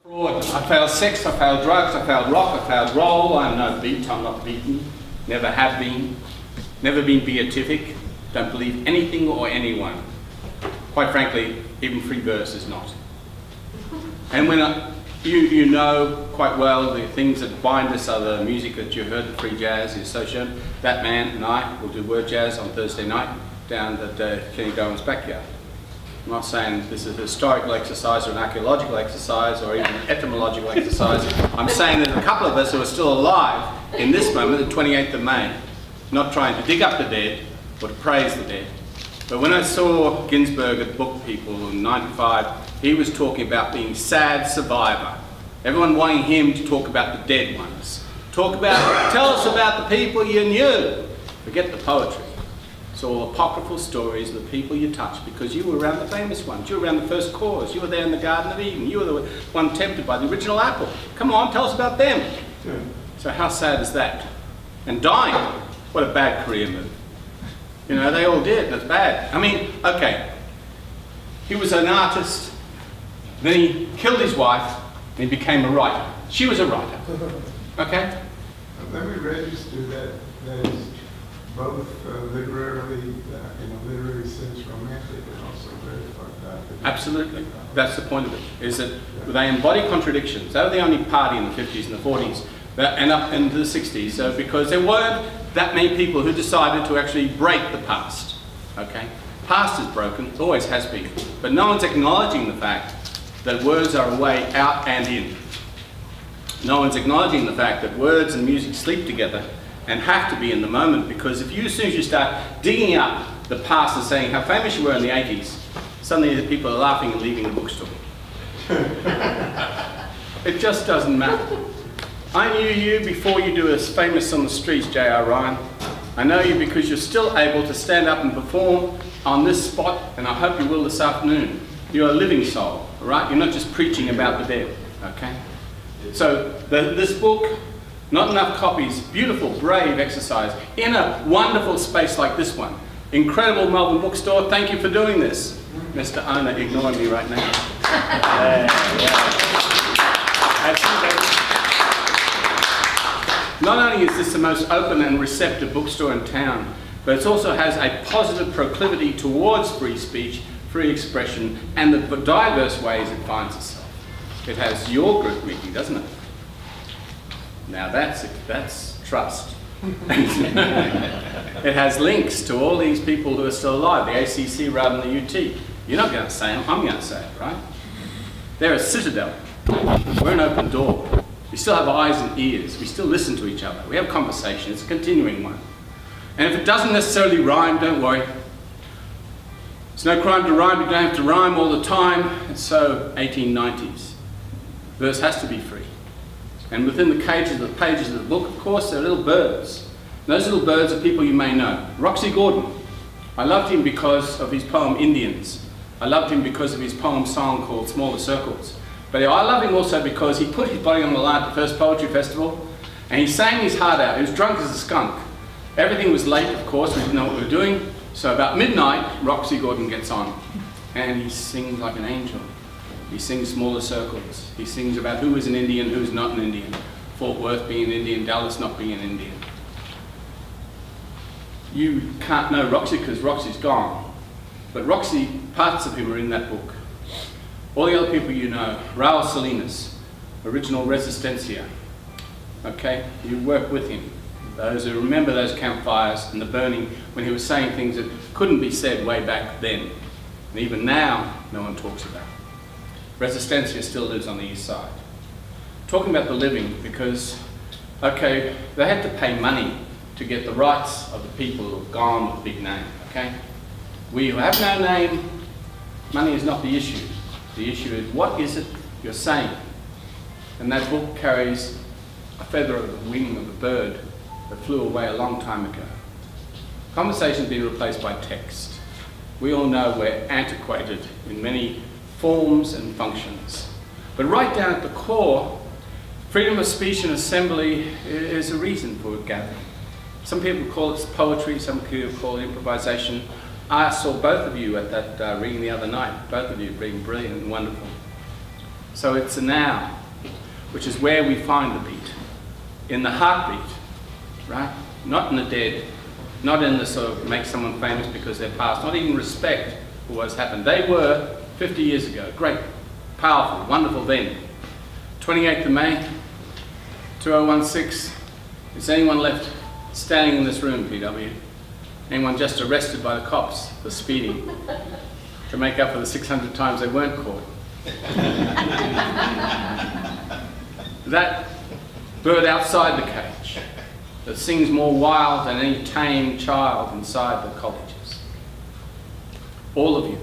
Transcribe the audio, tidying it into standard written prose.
Fraud. I failed sex, I failed drugs, I failed rock, I failed roll. I'm no beat, I'm not beaten. Never have been. Never been beatific. Don't believe anything or anyone. Quite frankly, even free verse is not. And when you know quite well the things that bind us are the music that you heard, the free jazz, the association. That man and I will do word jazz on Thursday night down at Kenny Dolan's backyard. I'm not saying this is a historical exercise or an archaeological exercise or even an etymological exercise. I'm saying that a couple of us who are still alive in this moment, the 28th of May, not trying to dig up the dead or to praise the dead. But when I saw Ginsberg at Book People in '95, he was talking about being sad survivor. Everyone wanting him to talk about the dead ones. Tell us about the people you knew. Forget the poetry. It's all apocryphal stories of the people you touched because you were around the famous ones. You were around the first cause. You were there in the Garden of Eden. You were the one tempted by the original apple. Come on, tell us about them. Yeah. So how sad is that? And dying. What a bad career move. You know, they all did. That's bad. I mean, okay. He was an artist. Then he killed his wife and he became a writer. She was a writer. Okay? Let me register that is both literary, in a literary sense, romantic, and also very fucked up. Absolutely. That's the point of it, is that they embody contradictions. They were the only party in the 50s and the 40s and up into the 60s, so because there weren't that many people who decided to actually break the past. Okay? Past is broken, it always has been, but no one's acknowledging the fact that words are a way out and in. No one's acknowledging the fact that words and music sleep together and have to be in the moment, because if you, as soon as you start digging up the past and saying how famous you were in the 80s, suddenly the people are laughing and leaving the bookstore. It just doesn't matter. I knew you before you do as famous on the streets, J.R. Ryan. I know you because you're still able to stand up and perform on this spot, and I hope you will this afternoon. You're a living soul, all right? You're not just preaching about the dead, okay? So this book, not enough copies, beautiful, brave exercise in a wonderful space like this one. Incredible Melbourne bookstore, thank you for doing this. Mr. Owner ignoring me right now. Not only is this the most open and receptive bookstore in town, but it also has a positive proclivity towards free speech, free expression, and the diverse ways it finds itself. It has your group meeting, doesn't it? Now that's trust. It has links to all these people who are still alive, the ACC rather than the UT. You're not going to say them, I'm going to say it, right? They're a citadel. We're an open door. We still have eyes and ears. We still listen to each other. We have conversation. It's a continuing one. And if it doesn't necessarily rhyme, don't worry. It's no crime to rhyme. You don't have to rhyme all the time. And so, 1890s. Verse has to be free. And within the pages of the book, of course, there are little birds. And those little birds are people you may know. Roxy Gordon. I loved him because of his poem Indians. I loved him because of his poem song called Smaller Circles. But I love him also because he put his body on the line at the first poetry festival and he sang his heart out. He was drunk as a skunk. Everything was late, of course, we didn't know what we were doing. So about midnight, Roxy Gordon gets on and he sings like an angel. He sings Smaller Circles. He sings about who is an Indian, who's not an Indian. Fort Worth being an Indian, Dallas not being an Indian. You can't know Roxy because Roxy's gone. But Roxy, parts of him are in that book. All the other people you know, Raul Salinas, original Resistencia. Okay, you work with him. Those who remember those campfires and the burning when he was saying things that couldn't be said way back then. And even now, no one talks about. Resistencia still lives on the east side. Talking about the living because, okay, they had to pay money to get the rights of the people who have gone with a big name, okay? We who have no name, money is not the issue. The issue is, what is it you're saying? And that book carries a feather of the wing of a bird that flew away a long time ago. Conversation's been replaced by text. We all know we're antiquated in many forms and functions. But right down at the core, freedom of speech and assembly is a reason for gathering. Some people call it poetry, some people call it improvisation. I saw both of you at that reading the other night, both of you being brilliant and wonderful. So it's a now, which is where we find the beat. In the heartbeat, right? Not in the dead, not in the sort of make someone famous because they're past, not even respect for what's happened. They were 50 years ago, great, powerful, wonderful then. 28th of May, 2016, is anyone left standing in this room, PW? Anyone just arrested by the cops for speeding to make up for the 600 times they weren't caught? That bird outside the cage that sings more wild than any tame child inside the colleges. All of you.